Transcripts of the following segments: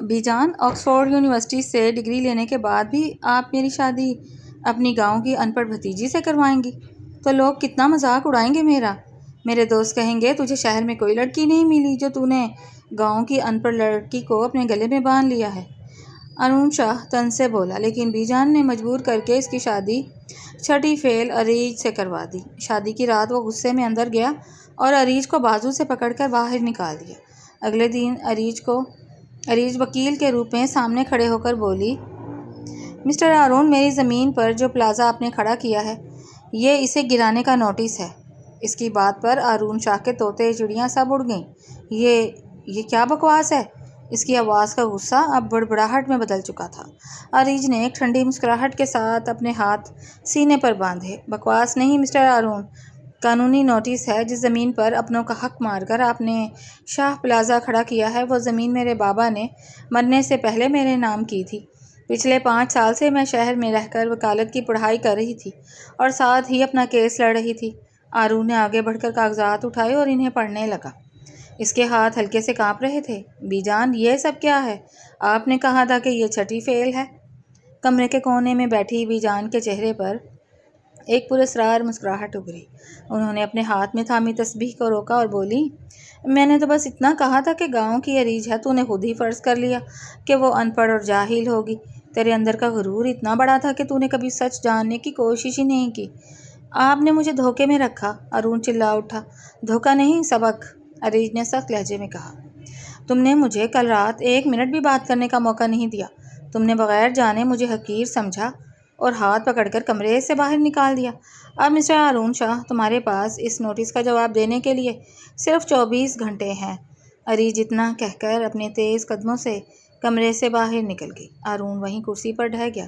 Be John, Oxford university سے degree لینے کے بعد بھی آپ میری شادی اپنی گاؤں کی ان پڑھ بھتیجی سے کروائیں گی تو لوگ کتنا مذاق اڑائیں گے میرا۔ میرے دوست کہیں گے تجھے شہر میں کوئی لڑکی نہیں ملی جو تو نے گاؤں کی ان پڑھ لڑکی کو اپنے گلے میں باندھ لیا ہے۔ ارون شاہ تن سے بولا، لیکن بی جان نے مجبور کر کے اس کی شادی چھٹی فیل اریج سے کروا دی۔ شادی کی رات وہ غصے میں اندر گیا اور اریج کو بازو سے پکڑ کر باہر نکال دیا۔ اگلے دن اریج وکیل کے روپ میں سامنے کھڑے ہو کر بولی، مسٹر ارون، میری زمین پر جو پلازا آپ نے کھڑا کیا ہے یہ اسے گرانے کا نوٹس ہے۔ اس کی بات پر ارون شاہ کے طوطے چڑیاں سب اڑ گئیں۔ یہ کیا بکواس ہے؟ اس کی آواز کا غصہ اب بڑبڑاہٹ میں بدل چکا تھا۔ اریج نے ایک ٹھنڈی مسکراہٹ کے ساتھ اپنے ہاتھ سینے پر باندھے۔ بکواس نہیں مسٹر ارون، قانونی نوٹس ہے۔ جس زمین پر اپنوں کا حق مار کر آپ نے شاہ پلازا کھڑا کیا ہے وہ زمین میرے بابا نے مرنے سے پہلے میرے نام کی تھی۔ پچھلے 5 سال سے میں شہر میں رہ کر وکالت کی پڑھائی کر رہی تھی اور ساتھ ہی اپنا کیس لڑ رہی تھی۔ ارون نے آگے بڑھ کر کاغذات اٹھائے اور انہیں پڑھنے لگا۔ اس کے ہاتھ ہلکے سے کانپ رہے تھے۔ بی جان، یہ سب کیا ہے؟ آپ نے کہا تھا کہ یہ چھٹی فیل ہے۔ کمرے کے کونے میں بیٹھی بی جان کے چہرے پر ایک پراسرار مسکراہٹ ابھری۔ انہوں نے اپنے ہاتھ میں تھامی تسبیح کو روکا اور بولی، میں نے تو بس اتنا کہا تھا کہ گاؤں کی اریج ہے، تو نے خود ہی فرض کر لیا کہ وہ ان پڑھ اور جاہل ہوگی۔ تیرے اندر کا غرور اتنا بڑا تھا کہ تو نے کبھی سچ جاننے کی کوشش ہی نہیں کی۔ آپ نے مجھے دھوکے میں رکھا۔ ارون چلا اٹھا۔ دھوکہ نہیں، سبق، اریج نے سخت لہجے میں کہا۔ تم نے مجھے کل رات 1 منٹ بھی بات کرنے کا موقع نہیں دیا۔ تم نے بغیر جانے مجھے حقیر سمجھا اور ہاتھ پکڑ کر کمرے سے باہر نکال دیا۔ اب مسٹر ارون شاہ، تمہارے پاس اس نوٹس کا جواب دینے کے لیے صرف 24 گھنٹے ہیں۔ اریج اتنا کہہ کر اپنے تیز قدموں سے کمرے سے باہر نکل گئی۔ ارون وہیں کرسی پر ڈھہ گیا۔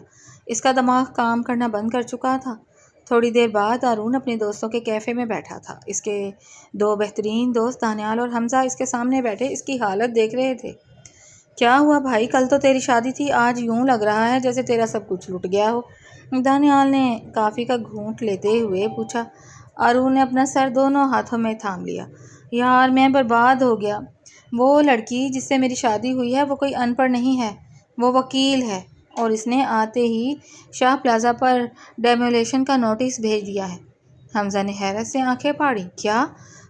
اس کا دماغ کام کرنا بند کر چکا تھا۔ تھوڑی دیر بعد ارون اپنے دوستوں کے کیفے میں بیٹھا تھا۔ اس کے 2 بہترین دوست دانیال اور حمزہ اس کے سامنے بیٹھے اس کی حالت دیکھ رہے تھے۔ کیا ہوا بھائی؟ کل تو تیری شادی تھی، آج یوں لگ رہا ہے جیسے تیرا سب کچھ لٹ گیا ہو۔ دانیال نے کافی کا گھونٹ لیتے ہوئے پوچھا۔ ارون نے اپنا سر دونوں ہاتھوں میں تھام لیا۔ یار، میں برباد ہو گیا۔ وہ لڑکی جس سے میری شادی ہوئی ہے وہ کوئی ان پڑھ نہیں ہے، وہ وکیل ہے اور اس نے آتے ہی شاہ پلازا پر ڈیمولیشن کا نوٹس بھیج دیا ہے۔ حمزہ نے حیرت سے آنکھیں پھاڑی۔ کیا؟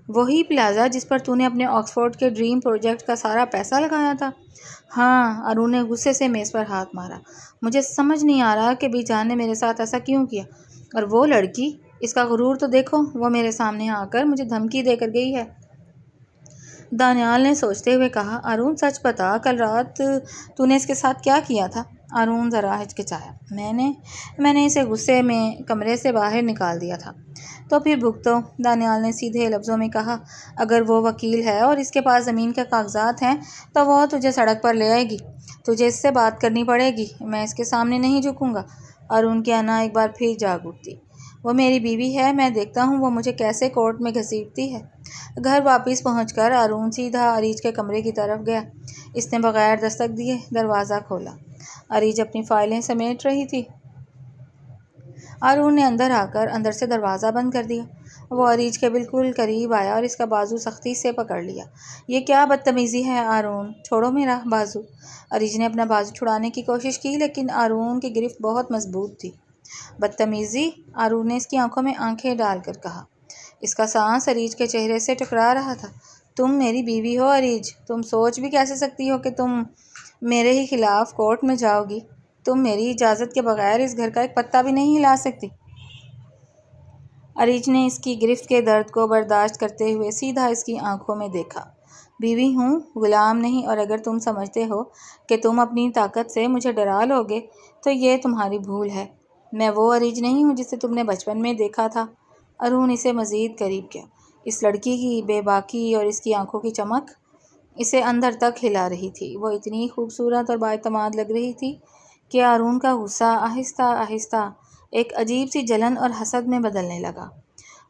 وہی پلازا جس پر تو نے اپنے آکسفورڈ کے ڈریم پروجیکٹ کا سارا پیسہ لگایا تھا؟ ہاں، ارون نے غصے سے میز پر ہاتھ مارا۔ مجھے سمجھ نہیں آ رہا کہ بی جان نے میرے ساتھ ایسا کیوں کیا۔ اور وہ لڑکی، اس کا غرور تو دیکھو، وہ میرے سامنے آ کر مجھے دھمکی دے کر گئی ہے۔ دانیال نے سوچتے ہوئے کہا، ارون سچ بتا، کل رات تو نے اس کے ساتھ کیا کیا تھا؟ ارون ذرا ہچکچایا۔ میں نے اسے غصے میں کمرے سے باہر نکال دیا تھا۔ تو پھر بھگتو، دانیال نے سیدھے لفظوں میں کہا۔ اگر وہ وکیل ہے اور اس کے پاس زمین کے کاغذات ہیں تو وہ تجھے سڑک پر لے آئے گی۔ تجھے اس سے بات کرنی پڑے گی۔ میں اس کے سامنے نہیں جھکوں گا۔ ارون کی انا ایک بار پھر جاگ اٹھتی۔ وہ میری بیوی ہے، میں دیکھتا ہوں وہ مجھے کیسے کورٹ میں گھسیٹتی ہے۔ گھر واپس پہنچ کر ارون سیدھا اریج کے کمرے کی طرف گیا۔ اس نے بغیر دستک دیے دروازہ کھولا۔ اریج اپنی فائلیں سمیٹ رہی تھی۔ ارون نے اندر سے دروازہ بند کر دیا۔ وہ اریج کے بالکل قریب آیا اور اس کا بازو سختی سے پکڑ لیا۔ یہ کیا بدتمیزی ہے ارون؟ چھوڑو میرا بازو۔ اریج نے اپنا بازو چھڑانے کی کوشش کی لیکن ارون کی گرفت بہت مضبوط تھی۔ بدتمیزی؟ ارون نے اس کی آنکھوں میں آنکھیں ڈال کر کہا۔ اس کا سانس اریج کے چہرے سے ٹکرا رہا تھا۔ تم میری بیوی ہو اریج، تم سوچ بھی کیسے سکتی ہو کہ تم میرے ہی خلاف کورٹ میں جاؤ گی؟ تم میری اجازت کے بغیر اس گھر کا ایک پتا بھی نہیں ہلا سکتی۔ اریج نے اس کی گرفت کے درد کو برداشت کرتے ہوئے سیدھا اس کی آنکھوں میں دیکھا۔ بیوی ہوں، غلام نہیں، اور اگر تم سمجھتے ہو کہ تم اپنی طاقت سے مجھے ڈرا لو گے تو یہ تمہاری بھول ہے۔ میں وہ اریج نہیں ہوں جسے تم نے بچپن میں دیکھا تھا۔ ارون اسے مزید قریب کیا۔ اس لڑکی کی بے باکی اور اس کی آنکھوں کی چمک اسے اندر تک ہلا رہی تھی۔ وہ اتنی خوبصورت اور بااعتماد لگ رہی تھی کہ ارون کا غصہ آہستہ آہستہ ایک عجیب سی جلن اور حسد میں بدلنے لگا۔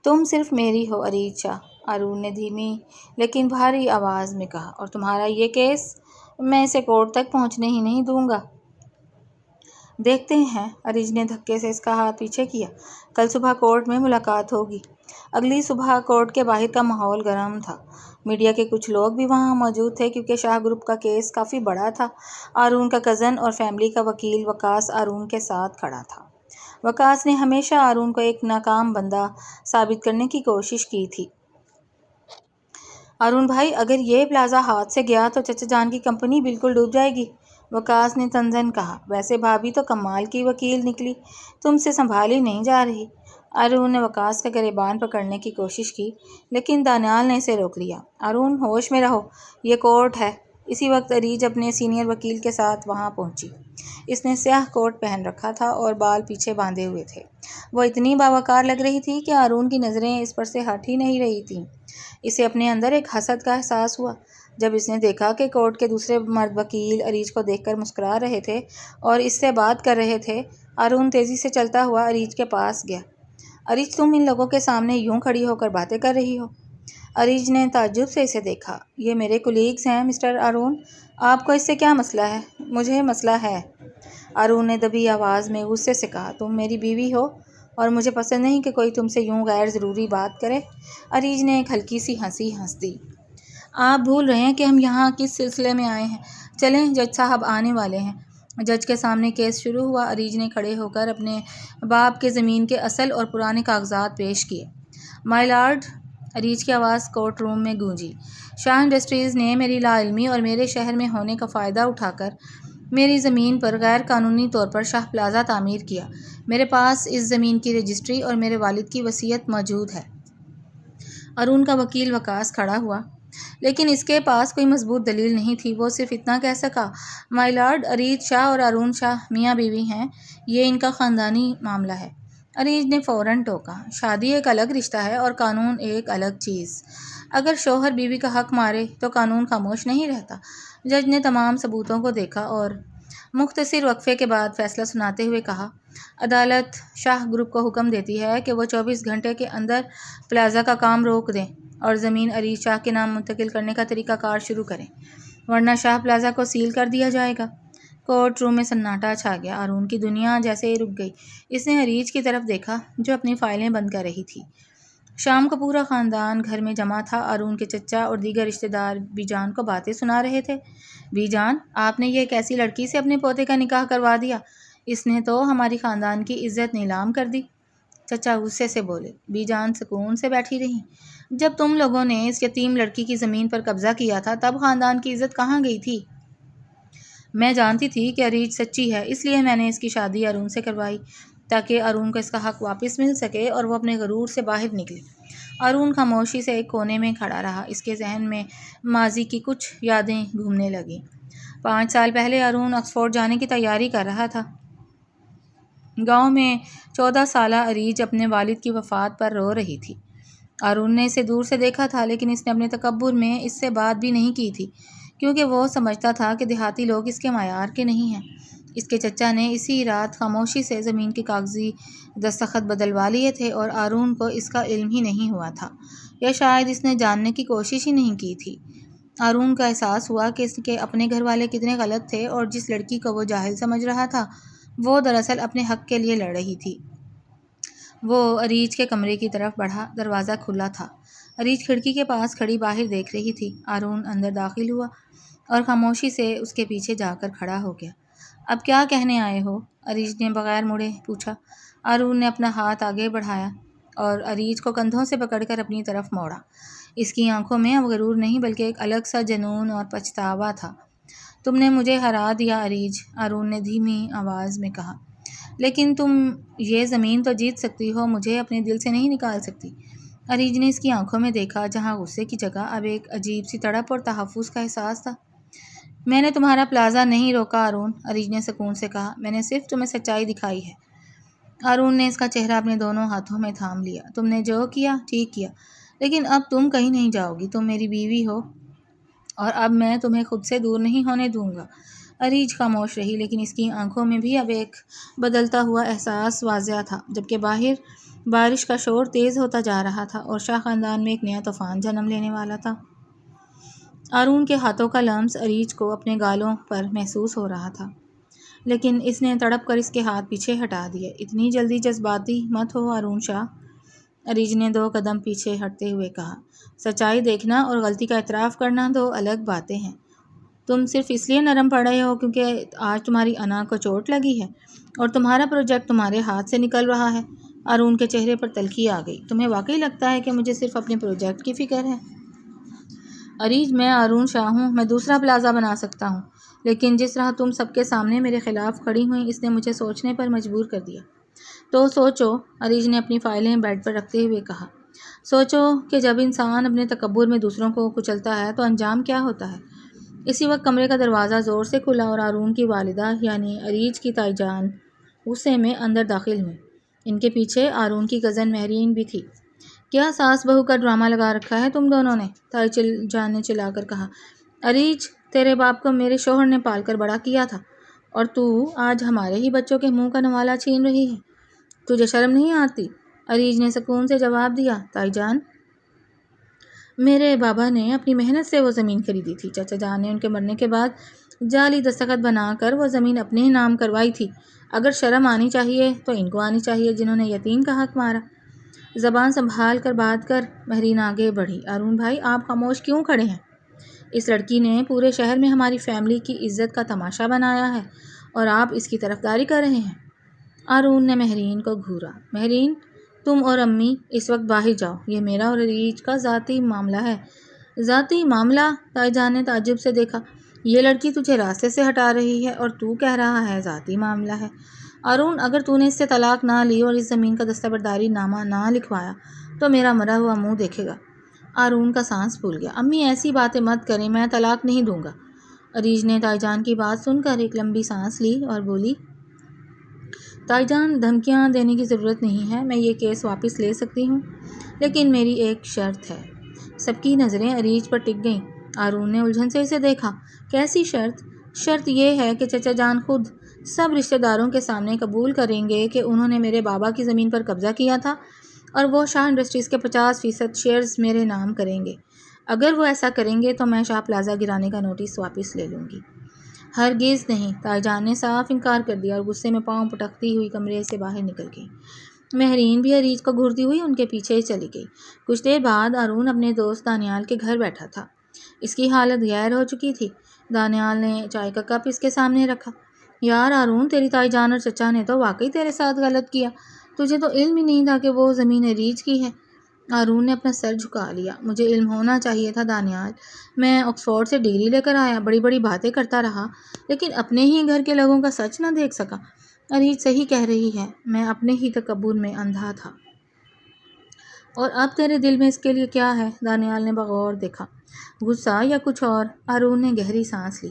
تم صرف میری ہو اریج شاہ، ارون نے دھیمی لیکن بھاری آواز میں کہا، اور تمہارا یہ کیس، میں اسے کورٹ تک پہنچنے ہی نہیں دوں گا۔ دیکھتے ہیں۔ اریج نے دھکے سے اس کا ہاتھ پیچھے کیا۔ کل صبح کورٹ میں ملاقات ہوگی۔ اگلی صبح کورٹ کے باہر کا ماحول گرم تھا۔ میڈیا کے کچھ لوگ بھی وہاں موجود تھے کیونکہ شاہ گروپ کا کیس کافی بڑا تھا۔ ہارون کا کزن اور فیملی کا وکیل وقاص ہارون کے ساتھ کھڑا تھا۔ وقاص نے ہمیشہ ہارون کو ایک ناکام بندہ ثابت کرنے کی کوشش کی تھی۔ ہارون بھائی، اگر یہ پلازہ ہاتھ سے گیا تو چچا جان کی کمپنی بالکل ڈوب جائے گی، وقاص نے تنزن کہا۔ ویسے بھابھی تو کمال کی وکیل نکلی، تم سے سنبھالی نہیں جا رہی۔ ہارون نے وقاص کا گریبان پکڑنے کی کوشش کی لیکن دانیال نے اسے روک لیا۔ ہارون، ہوش میں رہو، یہ کورٹ ہے۔ اسی وقت اریج اپنے سینئر وکیل کے ساتھ وہاں پہنچی۔ اس نے سیاہ کوٹ پہن رکھا تھا اور بال پیچھے باندھے ہوئے تھے۔ وہ اتنی باوقار لگ رہی تھی کہ ہارون کی نظریں اس پر سے ہٹ ہی نہیں رہی تھیں۔ اسے اپنے اندر ایک حسد کا احساس ہوا جب اس نے دیکھا کہ کورٹ کے دوسرے مرد وکیل اریج کو دیکھ کر مسکرا رہے تھے اور اس سے بات کر رہے تھے۔ ہارون تیزی سے چلتا ہوا اریج کے پاس گیا۔ اریج، تم ان لوگوں کے سامنے یوں کھڑی ہو کر باتیں کر رہی ہو؟ اریج نے تعجب سے اسے دیکھا۔ یہ میرے کولیگز ہیں مسٹر ہارون، آپ کو اس سے کیا مسئلہ ہے؟ مجھے مسئلہ ہے، ہارون نے دبی آواز میں غصے سے کہا۔ تم میری بیوی ہو اور مجھے پسند نہیں کہ کوئی تم سے یوں غیر ضروری بات کرے۔ اریج نے ایک ہلکی سی ہنسی ہنس دی۔ آپ بھول رہے ہیں کہ ہم یہاں کس سلسلے میں آئے ہیں۔ چلیں، جج صاحب آنے والے ہیں۔ جج کے سامنے کیس شروع ہوا۔ اریج نے کھڑے ہو کر اپنے باپ کے زمین کے اصل اور پرانے کاغذات پیش کیے۔ مائی لارڈ، اریج کی آواز کورٹ روم میں گونجی، شاہ انڈسٹریز نے میری لا علمی اور میرے شہر میں ہونے کا فائدہ اٹھا کر میری زمین پر غیر قانونی طور پر شاہ پلازہ تعمیر کیا۔ میرے پاس اس زمین کی رجسٹری اور میرے والد کی وصیت موجود ہے۔ ہارون کا وکیل وقاص کھڑا ہوا لیکن اس کے پاس کوئی مضبوط دلیل نہیں تھی۔ وہ صرف اتنا کہہ سکا، مائی لارڈ، اریج شاہ اور ہارون شاہ میاں بیوی ہیں، یہ ان کا خاندانی معاملہ ہے۔ اریج نے فوراً ٹوکا، شادی ایک الگ رشتہ ہے اور قانون ایک الگ چیز۔ اگر شوہر بیوی کا حق مارے تو قانون خاموش نہیں رہتا۔ جج نے تمام ثبوتوں کو دیکھا اور مختصر وقفے کے بعد فیصلہ سناتے ہوئے کہا، عدالت شاہ گروپ کو حکم دیتی ہے کہ وہ 24 گھنٹے کے اندر پلازہ کا کام روک دیں اور زمین اریج شاہ کے نام منتقل کرنے کا طریقہ کار شروع کریں، ورنہ شاہ پلازہ کو سیل کر دیا جائے گا۔ کورٹ روم میں سناٹا چھا گیا۔ ہارون کی دنیا جیسے ہی رک گئی۔ اس نے اریج کی طرف دیکھا جو اپنی فائلیں بند کر رہی تھی۔ شام کو پورا خاندان گھر میں جمع تھا۔ ہارون کے چچا اور دیگر رشتہ دار بی جان کو باتیں سنا رہے تھے۔ بی جان، آپ نے یہ ایک ایسی لڑکی سے اپنے پوتے کا نکاح کروا دیا، اس نے تو ہماری خاندان کی عزت نیلام کر دی۔ چچا غصے سے بولے۔ بی جان سکون سے بیٹھی رہیں۔ جب تم لوگوں نے اس یتیم لڑکی کی زمین پر قبضہ کیا تھا تب خاندان کی عزت کہاں گئی تھی؟ میں جانتی تھی کہ اریج سچی ہے، اس لیے میں نے اس کی شادی ہارون سے کروائی تاکہ ہارون کو اس کا حق واپس مل سکے اور وہ اپنے غرور سے باہر نکلے۔ ہارون خاموشی سے ایک کونے میں کھڑا رہا۔ اس کے ذہن میں ماضی کی کچھ یادیں گھومنے لگیں۔ 5 سال پہلے ہارون آکسفورڈ جانے کی تیاری کر رہا تھا۔ گاؤں میں 14 سالہ اریج اپنے والد کی وفات پر رو رہی تھی۔ ہارون نے اسے دور سے دیکھا تھا لیکن اس نے اپنے تکبر میں اس سے بات بھی نہیں کی تھی کیونکہ وہ سمجھتا تھا کہ دیہاتی لوگ اس کے معیار کے نہیں ہیں۔ اس کے چچا نے اسی رات خاموشی سے زمین کے کاغذی دستخط بدلوا لیے تھے اور ہارون کو اس کا علم ہی نہیں ہوا تھا، یا شاید اس نے جاننے کی کوشش ہی نہیں کی تھی۔ ہارون کا احساس ہوا کہ اس کے اپنے گھر والے کتنے غلط تھے اور جس لڑکی کو وہ جاہل سمجھ رہا تھا وہ دراصل اپنے حق کے لیے لڑ رہی تھی۔ وہ اریج کے کمرے کی طرف بڑھا۔ دروازہ کھلا تھا۔ اریج کھڑکی کے پاس کھڑی باہر دیکھ رہی تھی۔ ہارون اندر داخل ہوا اور خاموشی سے اس کے پیچھے جا کر کھڑا ہو گیا۔ اب کیا کہنے آئے ہو؟ اریج نے بغیر مڑے پوچھا۔ ہارون نے اپنا ہاتھ آگے بڑھایا اور اریج کو کندھوں سے پکڑ کر اپنی طرف موڑا۔ اس کی آنکھوں میں اب غرور نہیں بلکہ ایک الگ سا جنون اور پچھتاوا تھا۔ تم نے مجھے ہرا دیا اریج، ہارون نے دھیمی آواز میں کہا، لیکن تم یہ زمین تو جیت سکتی ہو، مجھے اپنے دل سے نہیں نکال سکتی۔ اریج نے اس کی آنکھوں میں دیکھا جہاں غصے کی جگہ اب ایک عجیب سی تڑپ اور تحفظ کا احساس تھا۔ میں نے تمہارا پلازہ نہیں روکا ہارون، اریج نے سکون سے کہا، میں نے صرف تمہیں سچائی دکھائی ہے۔ ہارون نے اس کا چہرہ اپنے دونوں ہاتھوں میں تھام لیا۔ تم نے جو کیا ٹھیک کیا، لیکن اب تم کہیں نہیں جاؤ گی، تم میری بیوی ہو اور اب میں تمہیں خود سے دور نہیں ہونے دوں گا۔ اریج خاموش رہی لیکن اس کی آنکھوں میں بھی اب ایک بدلتا ہوا احساس واضح تھا، جبکہ باہر بارش کا شور تیز ہوتا جا رہا تھا اور شاہ خاندان میں ایک نیا طوفان جنم لینے والا تھا۔ ہارون کے ہاتھوں کا لمس اریج کو اپنے گالوں پر محسوس ہو رہا تھا۔ لیکن اس نے تڑپ کر اس کے ہاتھ پیچھے ہٹا دیے۔ اتنی جلدی جذباتی مت ہو ہارون شاہ، اریج نے 2 قدم پیچھے ہٹتے ہوئے کہا۔ سچائی دیکھنا اور غلطی کا اعتراف کرنا 2 الگ باتیں ہیں۔ تم صرف اس لیے نرم پڑ رہے ہو کیونکہ آج تمہاری انا کو چوٹ لگی ہے اور تمہارا پروجیکٹ تمہارے ہاتھ سے نکل رہا ہے۔ ہارون کے چہرے پر تلخی آ گئی۔ تمہیں واقعی لگتا ہے کہ مجھے صرف اپنے پروجیکٹ کی فکر ہے؟ اریج، میں ہارون شاہ ہوں، میں دوسرا پلازا بنا سکتا ہوں، لیکن جس طرح تم سب کے سامنے میرے خلاف کھڑی ہوئیں اس نے مجھے سوچنے پر مجبور کر دیا۔ تو سوچو، اریج نے اپنی فائلیں بیڈ پر رکھتے ہوئے کہا۔ سوچو کہ جب انسان اپنے تکبر میں دوسروں کو کچلتا ہے تو انجام کیا ہوتا ہے۔ اسی وقت کمرے کا دروازہ زور سے کھلا اور ہارون کی والدہ یعنی اریج کی تائی جان غصے میں اندر داخل ہوئیں۔ ان کے پیچھے ہارون کی کزن مہرین بھی تھی۔ کیا ساس بہو کا ڈرامہ لگا رکھا ہے تم دونوں نے؟ تائی جان نے چلا کر کہا۔ اریج، تیرے باپ کو میرے شوہر نے پال کر بڑا کیا تھا اور تو آج ہمارے ہی بچوں کے منہ کا نوالا چھین رہی ہے۔ تجھے شرم نہیں آتی؟ اریج نے سکون سے جواب دیا۔ تائی جان، میرے بابا نے اپنی محنت سے وہ زمین خریدی تھی۔ چچا جان نے ان کے مرنے کے بعد جعلی دستخط بنا کر وہ زمین اپنے نام کروائی تھی۔ اگر شرم آنی چاہیے تو ان کو آنی چاہیے جنہوں نے یتیم کا حق مارا۔ زبان سنبھال کر بات کر، مہرین آگے بڑھی۔ ہارون بھائی، آپ خاموش کیوں کھڑے ہیں؟ اس لڑکی نے پورے شہر میں ہماری فیملی کی عزت کا تماشا بنایا ہے اور آپ اس کی طرفداری کر رہے ہیں۔ ہارون نے مہرین کو گھورا۔ مہرین، تم اور امی اس وقت باہر جاؤ، یہ میرا اور اریج کا ذاتی معاملہ ہے۔ ذاتی معاملہ؟ تائی جان نے تعجب سے دیکھا۔ یہ لڑکی تجھے راستے سے ہٹا رہی ہے اور تو کہہ رہا ہے ذاتی معاملہ ہے۔ ہارون، اگر تو نے اس سے طلاق نہ لی اور اس زمین کا دستبرداری نامہ نہ لکھوایا تو میرا مرا ہوا منہ دیکھے گا۔ ہارون کا سانس پھول گیا۔ امی ایسی باتیں مت کریں، میں طلاق نہیں دوں گا۔ اریج نے تائی جان کی بات سن کر ایک لمبی سانس لی اور بولی، تائی جان، دھمکیاں دینے کی ضرورت نہیں ہے، میں یہ کیس واپس لے سکتی ہوں، لیکن میری ایک شرط ہے۔ سب کی نظریں اریج پر ٹک گئیں۔ ہارون نے الجھن سے اسے دیکھا۔ کیسی شرط؟ شرط یہ ہے کہ چچا جان خود سب رشتہ داروں کے سامنے قبول کریں گے کہ انہوں نے میرے بابا کی زمین پر قبضہ کیا تھا اور وہ شاہ انڈسٹریز کے 50% شیئرز میرے نام کریں گے۔ اگر وہ ایسا کریں گے تو میں شاہ پلازا گرانے کا نوٹس واپس لے لوں گی۔ ہرگز نہیں، تائی جان نے صاف انکار کر دیا اور غصے میں پاؤں پٹکتی ہوئی کمرے سے باہر نکل گئی۔ مہرین بھی اریج کو گھورتی ہوئی ان کے پیچھے چلی گئی۔ کچھ دیر بعد ہارون اپنے دوست دانیال کے گھر بیٹھا تھا۔ اس کی حالت غیر ہو چکی تھی۔ دانیال نے چائے کا کپ اس کے سامنے رکھا۔ یار ہارون، تیری تائی جان اور چچا نے تو واقعی تیرے ساتھ غلط کیا، تجھے تو علم ہی نہیں تھا کہ وہ زمین اریج کی ہے۔ ہارون نے اپنا سر جھکا لیا۔ مجھے علم ہونا چاہیے تھا دانیال، میں آکسفورڈ سے ڈگری لے کر آیا، بڑی بڑی باتیں کرتا رہا، لیکن اپنے ہی گھر کے لوگوں کا سچ نہ دیکھ سکا۔ اریج صحیح کہہ رہی ہے، میں اپنے ہی تکبر میں اندھا تھا۔ اور اب تیرے دل میں اس کے لیے کیا ہے؟ دانیال نے بغور دیکھا۔ غصہ یا کچھ اور؟ ہارون نے گہری سانس لی۔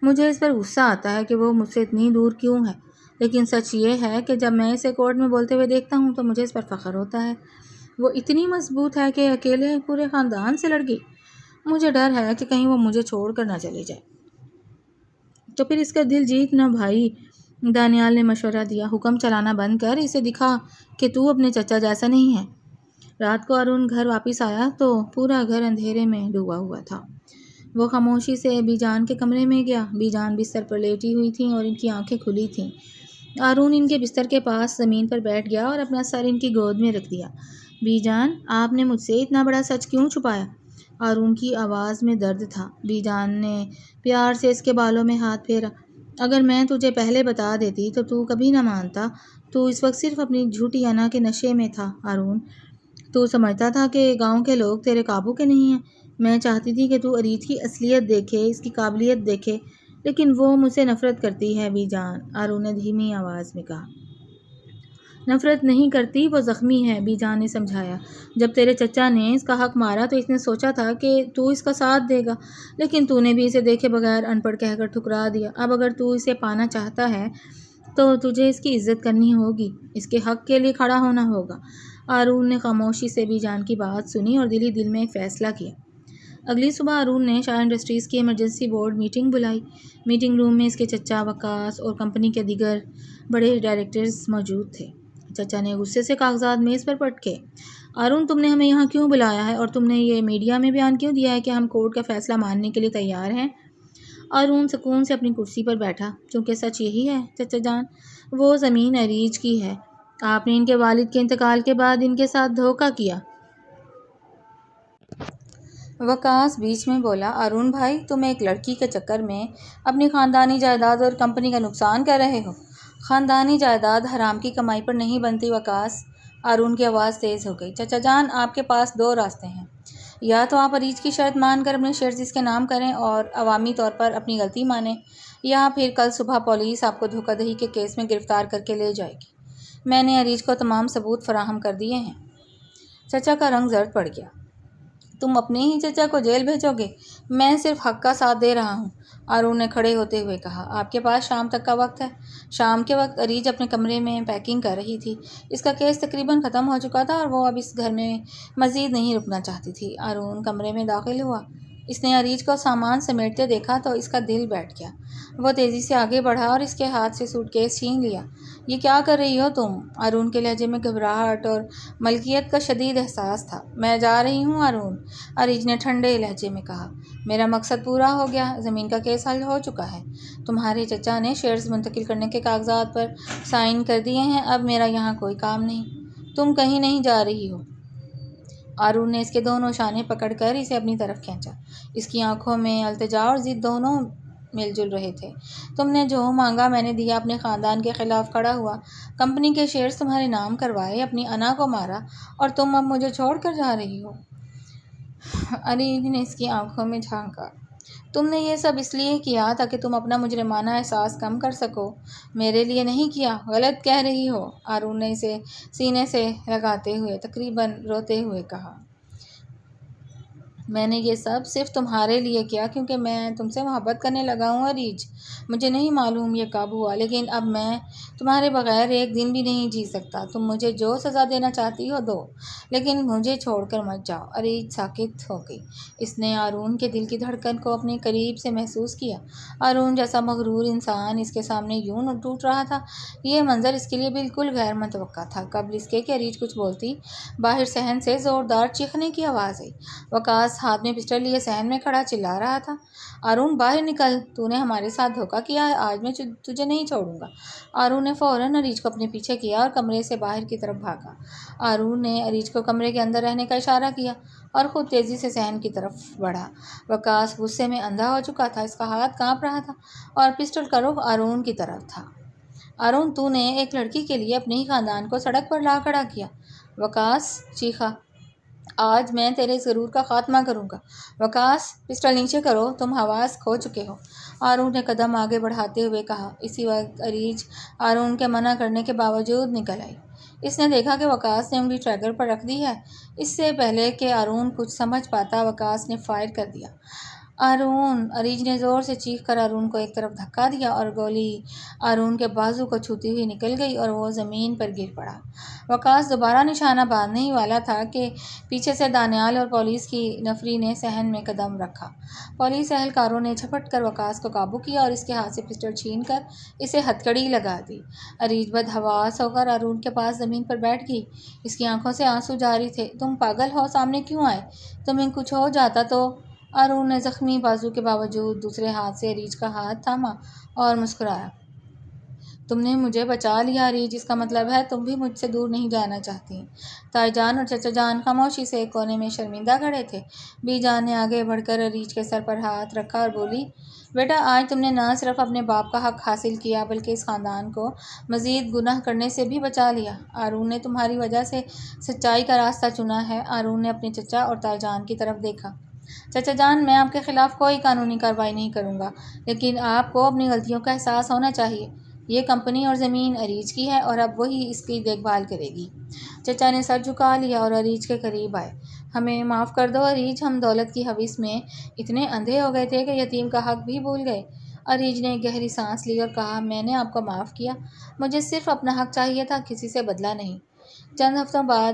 مجھے اس پر غصہ آتا ہے کہ وہ مجھ سے اتنی دور کیوں ہے، لیکن سچ یہ ہے کہ جب میں اسے کورٹ میں بولتے ہوئے دیکھتا ہوں تو مجھے اس پر فخر ہوتا ہے۔ وہ اتنی مضبوط ہے کہ اکیلے پورے خاندان سے لڑ گئی۔ مجھے ڈر ہے کہ کہیں وہ مجھے چھوڑ کر نہ چلے جائے۔ تو پھر اس کا دل جیتنا بھائی، دانیال نے مشورہ دیا۔ حکم چلانا بند کر، اسے دکھا کہ تو اپنے چچا جیسا نہیں ہے۔ رات کو ہارون گھر واپس آیا تو پورا گھر اندھیرے میں ڈوبا ہوا تھا۔ وہ خاموشی سے بی جان کے کمرے میں گیا۔ بی جان بستر پر لیٹی ہوئی تھیں اور ان کی آنکھیں کھلی تھیں۔ ہارون ان کے بستر کے پاس زمین پر بیٹھ گیا اور اپنا سر ان کی گود میں رکھ دیا۔ بی جان، آپ نے مجھ سے اتنا بڑا سچ کیوں چھپایا؟ ہارون کی آواز میں درد تھا۔ بی جان نے پیار سے اس کے بالوں میں ہاتھ پھیرا۔ اگر میں تجھے پہلے بتا دیتی تو تو کبھی نہ مانتا۔ تو اس وقت صرف اپنی جھوٹی انا کے نشے میں تھا ہارون۔ تو سمجھتا تھا کہ گاؤں کے لوگ تیرے قابو کے نہیں ہیں۔ میں چاہتی تھی کہ تو اریج کی اصلیت دیکھے، اس کی قابلیت دیکھے، لیکن وہ مجھ سے نفرت کرتی ہے بی جان، ہارون نے دھیمی آواز میں کہا۔ نفرت نہیں کرتی، وہ زخمی ہے، بی جان نے سمجھایا۔ جب تیرے چچا نے اس کا حق مارا تو اس نے سوچا تھا کہ تو اس کا ساتھ دے گا، لیکن تو نے بھی اسے دیکھے بغیر ان پڑھ کہہ کر ٹھکرا دیا۔ اب اگر تو اسے پانا چاہتا ہے تو تجھے اس کی عزت کرنی ہوگی، اس کے حق کے لیے کھڑا ہونا ہوگا۔ ہارون نے خاموشی سے بی جان کی بات سنی اور دل ہی دل میں ایک فیصلہ کیا۔ اگلی صبح ہارون نے شاہ انڈسٹریز کی ایمرجنسی بورڈ میٹنگ بلائی۔ میٹنگ روم میں اس کے چچا وقاص اور کمپنی کے دیگر بڑے ڈائریکٹرز موجود تھے۔ چچا نے غصے سے کاغذات میز پر پٹکے۔ ہارون، تم نے ہمیں یہاں کیوں بلایا ہے اور تم نے یہ میڈیا میں بیان کیوں دیا ہے کہ ہم کورٹ کا فیصلہ ماننے کے لیے تیار ہیں؟ ارون سکون سے اپنی کرسی پر بیٹھا۔ چونکہ سچ یہی ہے چچا جان، وہ زمین اریج کی ہے۔ آپ نے ان کے والد کے انتقال کے بعد ان کے ساتھ دھوکہ کیا۔ وقاص بیچ میں بولا، ارون بھائی، تم ایک لڑکی کے چکر میں اپنی خاندانی جائیداد اور کمپنی کا نقصان کر رہے ہو۔ خاندانی جائیداد حرام کی کمائی پر نہیں بنتی وقاص۔ ارون کی آواز تیز ہو گئی۔ چچا جان، آپ کے پاس دو راستے ہیں۔ یا تو آپ اریج کی شرط مان کر اپنے شیئرز اس کے نام کریں اور عوامی طور پر اپنی غلطی مانیں، یا پھر کل صبح پولیس آپ کو دھوکہ دہی کے کیس میں گرفتار کر کے لے جائے گی۔ میں نے اریج کو تمام ثبوت فراہم کر دیے ہیں۔ چچا کا رنگ زرد پڑ گیا۔ تم اپنے ہی چچا کو جیل بھیجو گے؟ میں صرف حق کا ساتھ دے رہا ہوں، ارون نے کھڑے ہوتے ہوئے کہا۔ آپ کے پاس شام تک کا وقت ہے۔ شام کے وقت اریج اپنے کمرے میں پیکنگ کر رہی تھی۔ اس کا کیس تقریباً ختم ہو چکا تھا اور وہ اب اس گھر میں مزید نہیں رکنا چاہتی تھی۔ ارون کمرے میں داخل ہوا۔ اس نے اریج کو سامان سمیٹتے دیکھا تو اس کا دل بیٹھ گیا۔ وہ تیزی سے آگے بڑھا اور اس کے ہاتھ سے سوٹ کیس چھین لیا۔ یہ کیا کر رہی ہو تم؟ ارون کے لہجے میں گھبراہٹ اور ملکیت کا شدید احساس تھا۔ میں جا رہی ہوں ارون، اریج نے ٹھنڈے لہجے میں کہا۔ میرا مقصد پورا ہو گیا۔ زمین کا کیس حل ہو چکا ہے۔ تمہارے چچا نے شیئرز منتقل کرنے کے کاغذات پر سائن کر دیے ہیں۔ اب میرا یہاں کوئی کام نہیں۔ تم کہیں نہیں جا رہی ہو۔ ارون نے اس کے دونوں شانے پکڑ کر اسے اپنی طرف کھینچا۔ اس کی آنکھوں میں التجا اور ضد دونوں مل جل رہے تھے۔ تم نے جو مانگا میں نے دیا، اپنے خاندان کے خلاف کھڑا ہوا، کمپنی کے شیئرز تمہارے نام کروائے، اپنی انا کو مارا، اور تم اب مجھے چھوڑ کر جا رہی ہو۔ اریج نے اس کی آنکھوں میں جھانکا۔ تم نے یہ سب اس لیے کیا تاکہ تم اپنا مجرمانہ احساس کم کر سکو، میرے لیے نہیں کیا۔ غلط کہہ رہی ہو، ارون نے اسے سینے سے لگاتے ہوئے تقریباً روتے ہوئے کہا۔ میں نے یہ سب صرف تمہارے لیے کیا کیونکہ میں تم سے محبت کرنے لگا ہوں اریج۔ مجھے نہیں معلوم یہ کب ہوا، لیکن اب میں تمہارے بغیر ایک دن بھی نہیں جی سکتا۔ تم مجھے جو سزا دینا چاہتی ہو دو، لیکن مجھے چھوڑ کر مت جاؤ۔ اریج ساکت ہو گئی۔ اس نے ارون کے دل کی دھڑکن کو اپنے قریب سے محسوس کیا۔ ارون جیسا مغرور انسان اس کے سامنے یوں ٹوٹ رہا تھا، یہ منظر اس کے لیے بالکل غیر متوقع تھا۔ قبل اس کے کہ اریج کچھ بولتی، باہر صحن سے زوردار چیخنے کی آواز آئی۔ وقاص ہاتھ میں پسٹل لیے صحن میں کھڑا چلا رہا تھا، ارون باہر نکل، تو نے ہمارے ساتھ دھوکہ کیا ہے، آج میں تجھے نہیں چھوڑوں گا۔ ارون نے فوراً اریج کو اپنے پیچھے کیا اور کمرے سے باہر کی طرف بھاگا۔ ارون نے اریج کو کمرے کے اندر رہنے کا اشارہ کیا اور خود تیزی سے صحن کی طرف بڑھا۔ وقاص غصے میں اندھا ہو چکا تھا، اس کا ہاتھ کانپ رہا تھا اور پسٹل کا رخ ارون کی طرف تھا۔ ارون، تو نے ایک لڑکی کے لیے اپنے ہی خاندان کو سڑک پر لا کھڑا کیا۔ وقاص چیخا۔ آج میں تیرے اس غرور کا خاتمہ کروں گا۔ وقاص، پسٹل نیچے کرو، تم حواس کھو چکے ہو، ارون نے قدم آگے بڑھاتے ہوئے کہا۔ اسی وقت اریج ارون کے منع کرنے کے باوجود نکل آئی۔ اس نے دیکھا کہ وقاص نے انگلی ٹریگر پر رکھ دی ہے۔ اس سے پہلے کہ ارون کچھ سمجھ پاتا، وقاص نے فائر کر دیا۔ ارون! اریج نے زور سے چیخ کر ارون کو ایک طرف دھکا دیا اور گولی ارون کے بازو کو چھوتی ہوئی نکل گئی اور وہ زمین پر گر پڑا۔ وقاص دوبارہ نشانہ باندھنے ہی والا تھا کہ پیچھے سے دانیال اور پولیس کی نفری نے صحن میں قدم رکھا۔ پولیس اہلکاروں نے جھپٹ کر وقاص کو قابو کیا اور اس کے ہاتھ سے پسٹل چھین کر اسے ہتھکڑی لگا دی۔ اریج بدحواس ہو کر ارون کے پاس زمین پر بیٹھ گئی۔ اس کی آنکھوں سے آنسو جاری تھے۔ تم پاگل ہو، سامنے کیوں آئے؟ تمہیں کچھ ہو جاتا تو؟ ارون نے زخمی بازو کے باوجود دوسرے ہاتھ سے اریج کا ہاتھ تھاما اور مسکرایا۔ تم نے مجھے بچا لیا اریج، اس کا مطلب ہے تم بھی مجھ سے دور نہیں جانا چاہتی۔ تائی جان اور چچا جان خاموشی سے ایک کونے میں شرمندہ کھڑے تھے۔ بی جان نے آگے بڑھ کر اریج کے سر پر ہاتھ رکھا اور بولی، بیٹا، آج تم نے نہ صرف اپنے باپ کا حق حاصل کیا بلکہ اس خاندان کو مزید گناہ کرنے سے بھی بچا لیا۔ ارون نے تمہاری وجہ سے سچائی کا راستہ چنا ہے۔ ارون نے اپنے چچا اور تائی جان کی طرف دیکھا۔ چچا جان، میں آپ کے خلاف کوئی قانونی کارروائی نہیں کروں گا، لیکن آپ کو اپنی غلطیوں کا احساس ہونا چاہیے۔ یہ کمپنی اور زمین اریج کی ہے اور اب وہی اس کی دیکھ بھال کرے گی۔ چچا نے سر جھکا لیا اور اریج کے قریب آئے۔ ہمیں معاف کر دو اریج، ہم دولت کی ہوس میں اتنے اندھے ہو گئے تھے کہ یتیم کا حق بھی بھول گئے۔ اریج نے ایک گہری سانس لی اور کہا، میں نے آپ کو معاف کیا، مجھے صرف اپنا حق چاہیے تھا، کسی سے بدلہ نہیں۔ چند ہفتوں بعد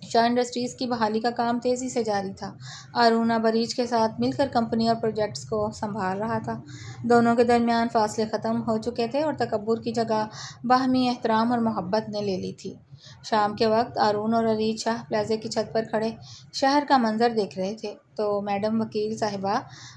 شاہ انڈسٹریز کی بحالی کا کام تیزی سے جاری تھا۔ ہارون اب اریج کے ساتھ مل کر کمپنی اور پروجیکٹس کو سنبھال رہا تھا۔ دونوں کے درمیان فاصلے ختم ہو چکے تھے اور تکبر کی جگہ باہمی احترام اور محبت نے لے لی تھی۔ شام کے وقت ہارون اور اریج شاہ پلازے کی چھت پر کھڑے شہر کا منظر دیکھ رہے تھے تو میڈم وکیل صاحبہ،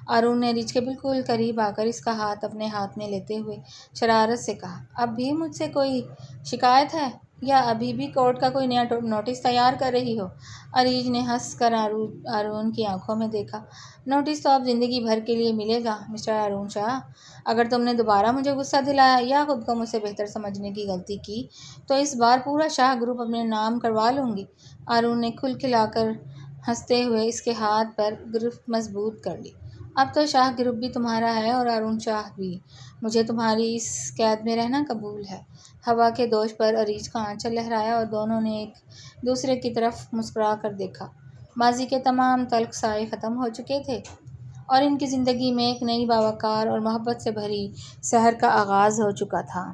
ہارون نے اریج کے بالکل قریب آ کر اس کا ہاتھ اپنے ہاتھ میں لیتے ہوئے شرارت سے کہا، اب بھی مجھ سے کوئی شکایت ہے یا ابھی بھی کورٹ کا کوئی نیا نوٹس تیار کر رہی ہو؟ اریج نے ہنس کر ہارون کی آنکھوں میں دیکھا۔ نوٹس تو اب زندگی بھر کے لیے ملے گا مسٹر ہارون شاہ۔ اگر تم نے دوبارہ مجھے غصہ دلایا یا خود کو مجھ سے بہتر سمجھنے کی غلطی کی تو اس بار پورا شاہ گروپ اپنے نام کروا لوں گی۔ ہارون نے کھلکھلا کر ہنستے ہوئے اس کے ہاتھ پر گرفت مضبوط کر لی۔ اب تو شاہ گروپ بھی تمہارا ہے اور ہارون شاہ بھی۔ مجھے تمہاری اس قید میں رہنا قبول ہے۔ ہوا کے دوش پر اریج کا آنچل لہرایا اور دونوں نے ایک دوسرے کی طرف مسکرا کر دیکھا۔ ماضی کے تمام تلخ سائے ختم ہو چکے تھے اور ان کی زندگی میں ایک نئی باوقار اور محبت سے بھری سحر کا آغاز ہو چکا تھا۔